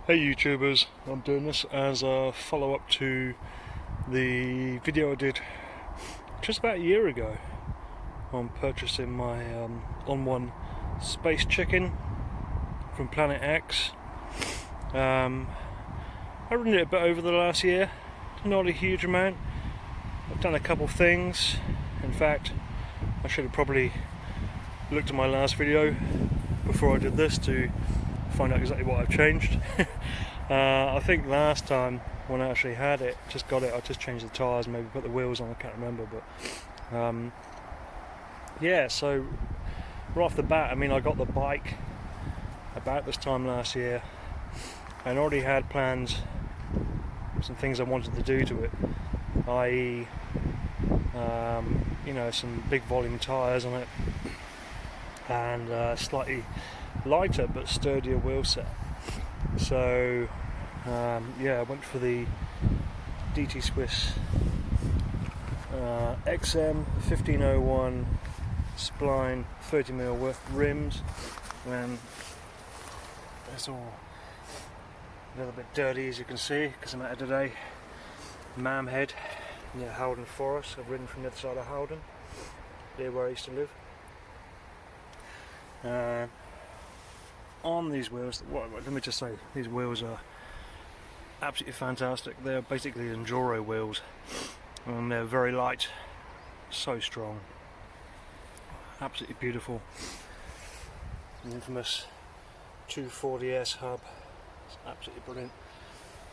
Hey YouTubers, I'm doing this as a follow-up to the video I did just about a year ago on purchasing my OnOne Space Chicken from Planet X. I've ridden it a bit over the last year, not a huge amount. I've done a couple things. In fact, I should have probably looked at my last video before I did this to find out exactly what I've changed. I think last time when I actually had it, I just changed the tyres and maybe put the wheels on, I can't remember, but yeah, so right off the bat, I mean, I got the bike about this time last year and already had plans, some things I wanted to do to it, i.e. you know, some big volume tyres on it and slightly lighter but sturdier wheel set. So yeah, I went for the DT Swiss XM 1501 spline 30mm rims, and it's all a little bit dirty as you can see because I'm out today. Mamhead near Howden Forest. I've ridden from the other side of Howden, near where I used to live. On these wheels, let me just say, these wheels are absolutely fantastic. They're basically enduro wheels and they're very light, so strong, absolutely beautiful. The infamous 240S hub, it's absolutely brilliant.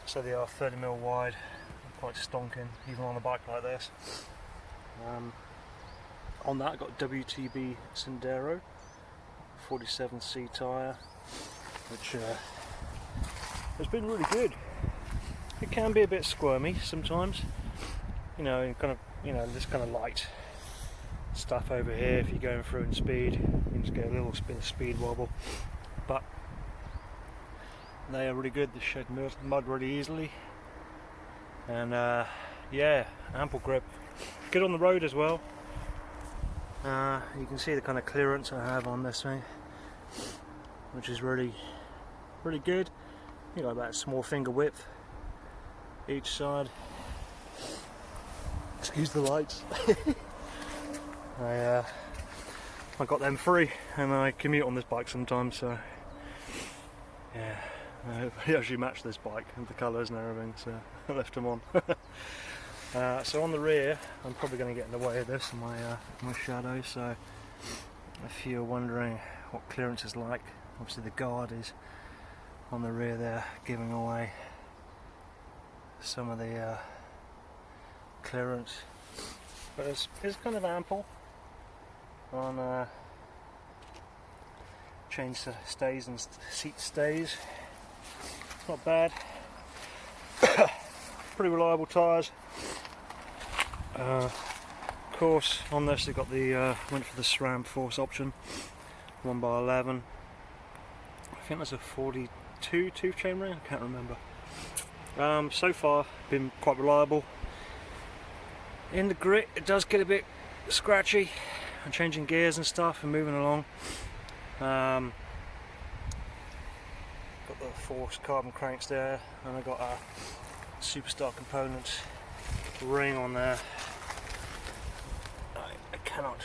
So they are 30mm wide, quite stonking even on a bike like this. On that I got WTB Sendero 47C tyre, which has been really good. It can be a bit squirmy sometimes, you know, and kind of, you know, this kind of light stuff over here. If you're going through in speed, you just get a little bit of speed wobble, but they are really good. They shed mud really easily, and yeah, ample grip, good on the road as well. You can see the kind of clearance I have on this thing, which is really good. You know, about small finger width each side. Excuse the lights. I got them free and I commute on this bike sometimes, so yeah, I actually matched this bike and the colours and everything, so I left them on. So on the rear, I'm probably going to get in the way of this, my shadow, so if you're wondering what clearance is like, obviously the guard is on the rear there, giving away some of the clearance, but it's kind of ample on chain stays and seat stays. It's not bad. Pretty reliable tyres. Of course, on this they got the went for the SRAM Force option, 1x11. I think that's a 42 tooth chain ring. I can't remember. So far, been quite reliable. In the grit, it does get a bit scratchy. I'm changing gears and stuff and moving along. Got the Force carbon cranks there, and I got a Superstar Components ring on there. I cannot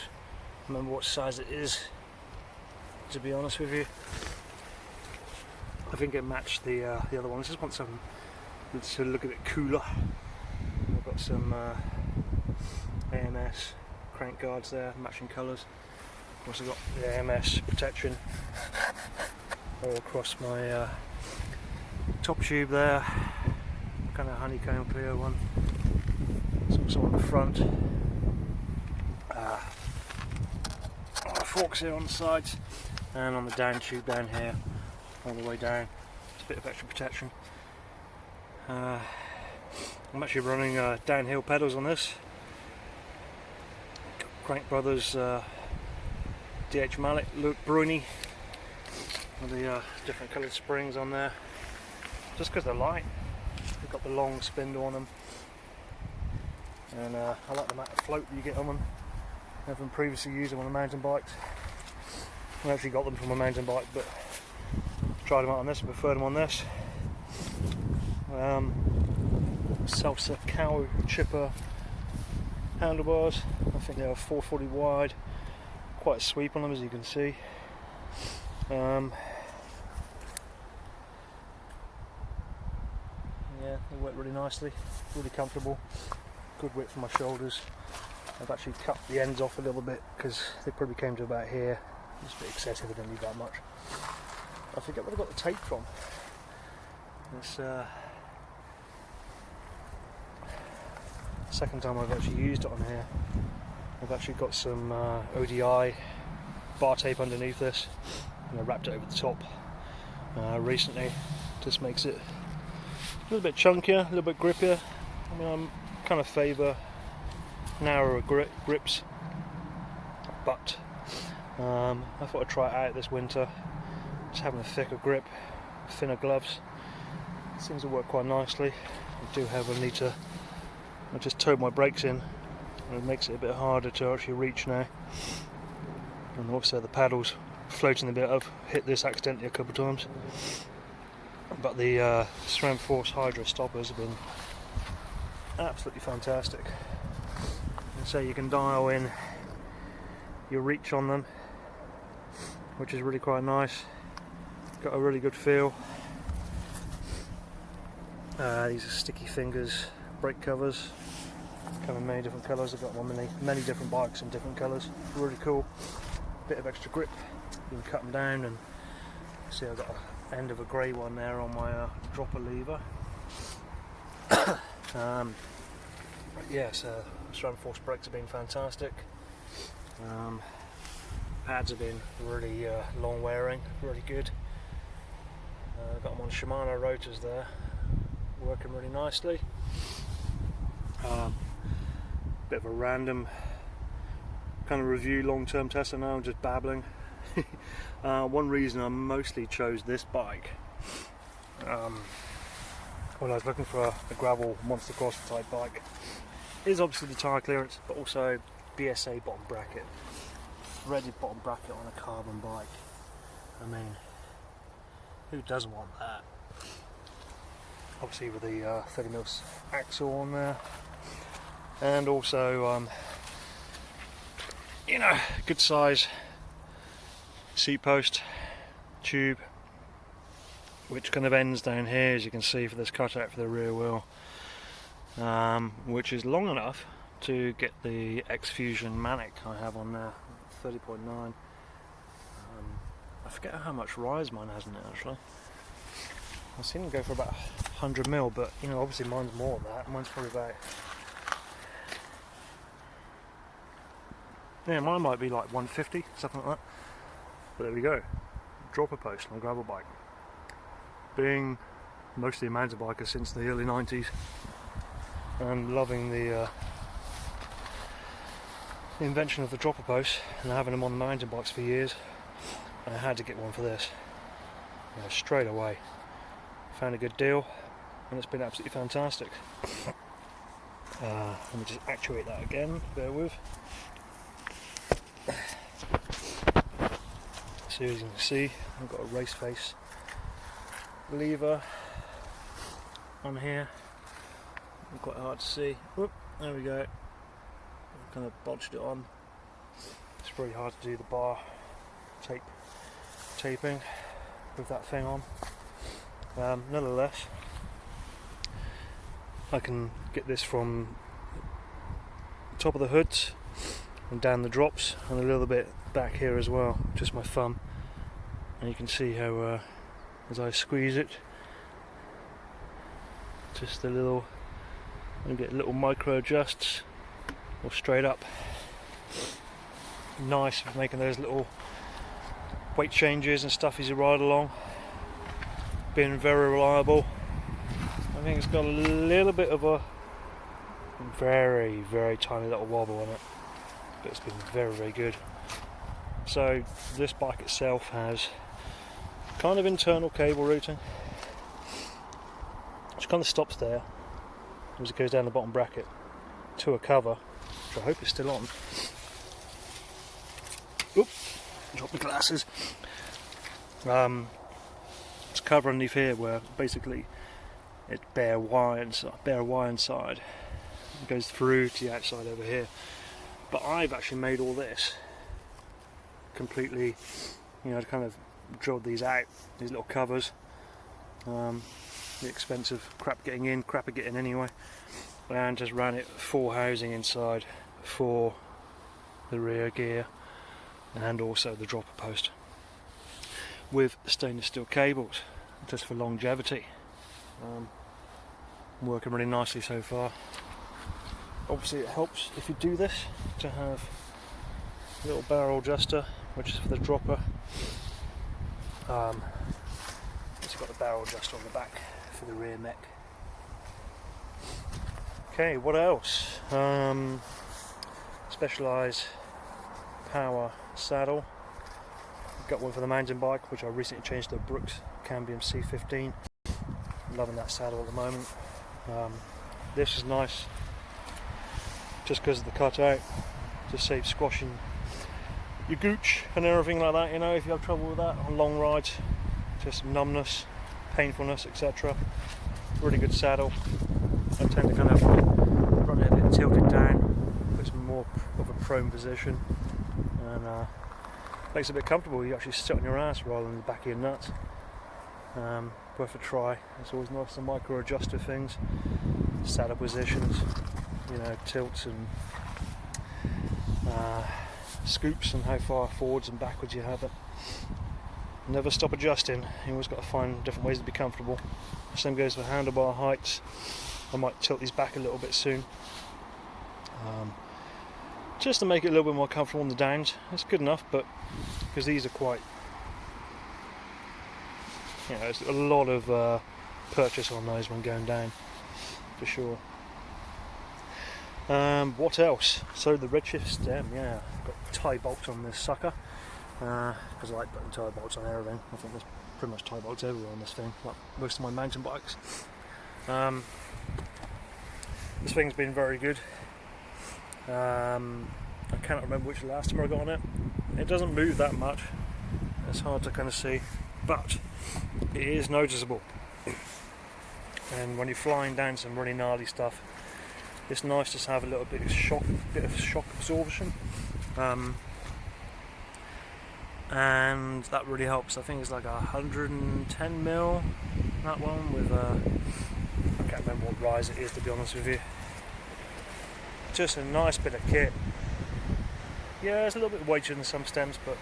remember what size it is, to be honest with you. I think it matched the other one. I just want something to look a bit cooler. I've got some AMS crank guards there, matching colours. I've also got the AMS protection all across my top tube there, kind of honeycomb clear one. It's also on the front. Forks here on the sides and on the down tube down here, all the way down. It's a bit of extra protection. I'm actually running downhill pedals on this. Crank Brothers DH Mallet Luke Bruni with the different coloured springs on there, just because they're light. They've got the long spindle on them, and I like the amount of float that you get on them. I've been previously used them on a mountain bike. I actually got them from a mountain bike, but tried them out on this and preferred them on this. Salsa cow chipper handlebars. I think they are 440 wide, quite a sweep on them, as you can see. Yeah, they work really nicely, really comfortable, good width for my shoulders. I've actually cut the ends off a little bit because they probably came to about here. It's a bit excessive, I don't need that much. I forget where I got the tape from. It's second time I've actually used it on here. I've actually got some ODI bar tape underneath this, and I wrapped it over the top recently. Just makes it a little bit chunkier, a little bit grippier. I mean, I kind of favour narrower grips, but I thought I'd try it out this winter. Just having a thicker grip, thinner gloves, seems to work quite nicely. I do have a need to. I just towed my brakes in, and it makes it a bit harder to actually reach now. And also the paddles floating a bit. I've hit this accidentally a couple of times, but the Ceramic Force Hydro stoppers have been absolutely fantastic. And so you can dial in your reach on them, which is really quite nice. Got a really good feel. These are sticky fingers brake covers, come in many different colours. I've got one many different bikes in different colours. Really cool. Bit of extra grip. You can cut them down, and see I've got an end of a grey one there on my dropper lever. Yes, Ceramic Force brakes have been fantastic. Pads have been really long wearing, really good. Got them on Shimano rotors there, working really nicely. Bit of a random kind of review, long-term tester now. I'm just babbling. One reason I mostly chose this bike, when I was looking for a gravel monster crosser type bike, is obviously the tyre clearance, but also BSA bottom bracket, threaded bottom bracket on a carbon bike. I mean, who doesn't want that? Obviously with the 30mm axle on there, and also you know, good size seat post tube, which kind of ends down here, as you can see, for this cutout for the rear wheel, which is long enough to get the X-Fusion Manic I have on there, 30.9. I forget how much rise mine has in it actually. I've seen them go for about 100mm, but you know, obviously mine's more than that. Mine's probably about, yeah, mine might be like 150, something like that. But there we go. Dropper post on a gravel bike. Being mostly a mountain biker since the early 90s, and loving the invention of the dropper post and having them on mountain bikes for years, I had to get one for this. You know, straight away. Found a good deal, and it's been absolutely fantastic. Let me just actuate that again, bear with. So as you can see, I've got a race face lever on here. Quite hard to see. Whoop, there we go. I've kind of bodged it on. It's really hard to do the bar taping with that thing on. Nonetheless, I can get this from the top of the hoods and down the drops, and a little bit back here as well, just my thumb. And you can see how as I squeeze it, just a little, and get little micro adjusts or straight up. Nice for making those little weight changes and stuff as you ride along. Been very reliable. I think it's got a little bit of a very, very tiny little wobble in it, but it's been very, very good. So this bike itself has kind of internal cable routing, which kind of stops there as it goes down the bottom bracket to a cover, which I hope is still on. Oop, drop my glasses. this cover underneath here where basically it's bare wire inside. It goes through to the outside over here. But I've actually made all this completely, you know, kind of drilled these out, these little covers. The expensive crap getting in, crapper getting anyway, and just ran it for housing inside for the rear gear and also the dropper post with stainless steel cables just for longevity. Working really nicely so far. Obviously it helps if you do this to have a little barrel adjuster which is for the dropper. It's got the barrel adjuster on the back for the rear mech. Okay, what else? Specialized power saddle. Got one for the mountain bike, which I recently changed to a Brooks Cambium C15. Loving that saddle at the moment. This is nice just because of the cutout, to save squashing your gooch and everything like that, you know, if you have trouble with that on long rides, just numbness, painfulness, etc. Really good saddle. I tend to kind of run it a bit tilted down, puts me more of a prone position, and makes it a bit comfortable. You actually sit on your ass rather than the back of your nuts. Worth a try. It's always nice to micro adjust things, saddle positions, you know, tilts and scoops and how far forwards and backwards you have it. Never stop adjusting. You always got to find different ways to be comfortable. Same goes for handlebar heights. I might tilt these back a little bit soon, just to make it a little bit more comfortable on the downs. It's good enough, but because these are quite, you know, there's a lot of purchase on those when going down, for sure. What else? So the redshift stem, yeah, got tie bolts on this sucker, because I like putting tie bolts on everything. I think there's pretty much tie bolts everywhere on this thing, like most of my mountain bikes. This thing's been very good. I cannot remember which last time I got on it. It doesn't move that much. It's hard to kind of see, but it is noticeable. And when you're flying down some really gnarly stuff, it's nice just to have a little bit of shock absorption, and that really helps. I think it's like 110 mil, that one, with I can't remember what rise it is, to be honest with you. Just a nice bit of kit. Yeah, it's a little bit weightier than some stems, but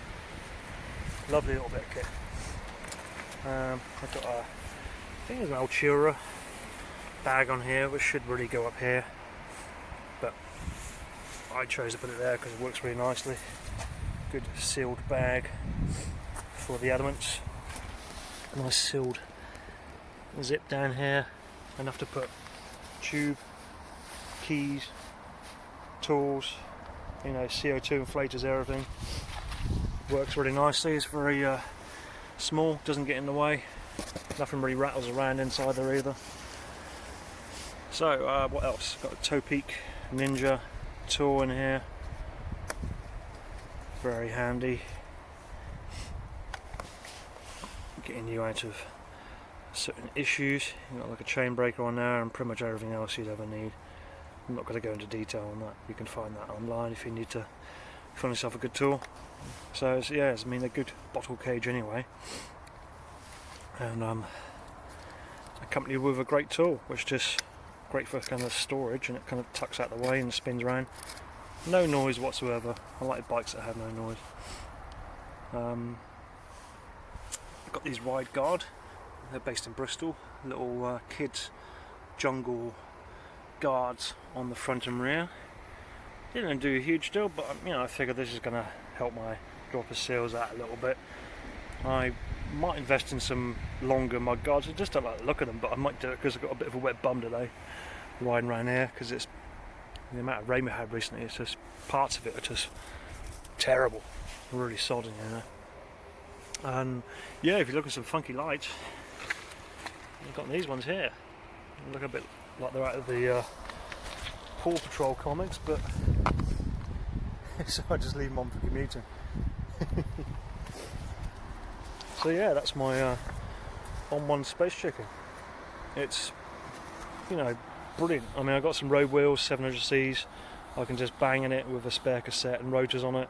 lovely little bit of kit. I've got I think there's an Altura bag on here, which should really go up here, but I chose to put it there because it works really nicely. Good sealed bag for the elements. Nice sealed zip down here, enough to put tube, keys, tools, you know, CO2 inflators, everything. Works really nicely. It's very small, doesn't get in the way. Nothing really rattles around inside there either. So what else? Got a Toe Peak Ninja tool in here. Very handy. Getting you out of certain issues. You've got like a chain breaker on there and pretty much everything else you'd ever need. I'm not going to go into detail on that. You can find that online if you need to find yourself a good tool. So it's, yeah, I mean, a good bottle cage anyway, and accompanied with a great tool, which just great for kind of storage, and it kind of tucks out the way and spins around. No noise whatsoever. I like bikes that have no noise. I've got these Ride Guard. They're based in Bristol. Little kids jungle guards on the front and rear. Didn't do a huge deal, but you know, I figured this is going to help my dropper seals out a little bit. I might invest in some longer mud guards. I just don't like the look of them, but I might do it because I've got a bit of a wet bum today riding around here, because it's the amount of rain we had recently. It's just parts of it are just terrible, really sodden, you know. And yeah, if you look at some funky lights, I've got these ones here. They look a bit like they're out of the Paw Patrol comics, but so I just leave them on for commuting. So yeah, that's my OnOne Space Chicken. It's, you know, brilliant. I mean, I've got some road wheels, 700Cs. I can just bang in it with a spare cassette and rotors on it.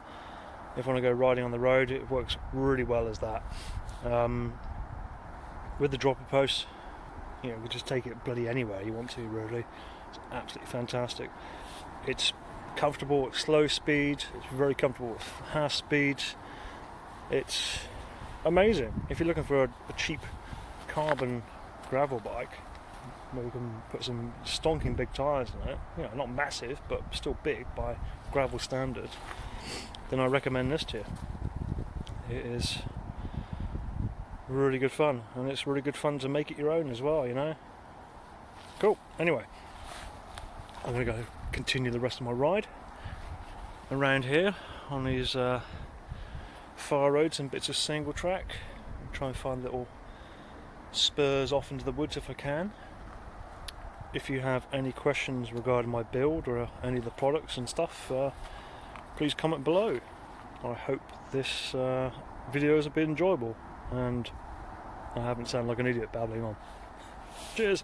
If I want to go riding on the road, it works really well as that. With the dropper post, you know, you can just take it bloody anywhere you want to, really. It's absolutely fantastic. It's comfortable at slow speed, it's very comfortable at fast speed. It's amazing. If you're looking for a cheap carbon gravel bike where you can put some stonking big tyres in it, you know, not massive but still big by gravel standards, then I recommend this to you. It is really good fun, and it's really good fun to make it your own as well, you know. Cool. Anyway, I'm going to go continue the rest of my ride around here on these far roads and bits of single track, and try and find little spurs off into the woods if I can. If you have any questions regarding my build or any of the products and stuff, please comment below. I hope this video has been enjoyable and I haven't sounded like an idiot babbling on. Cheers!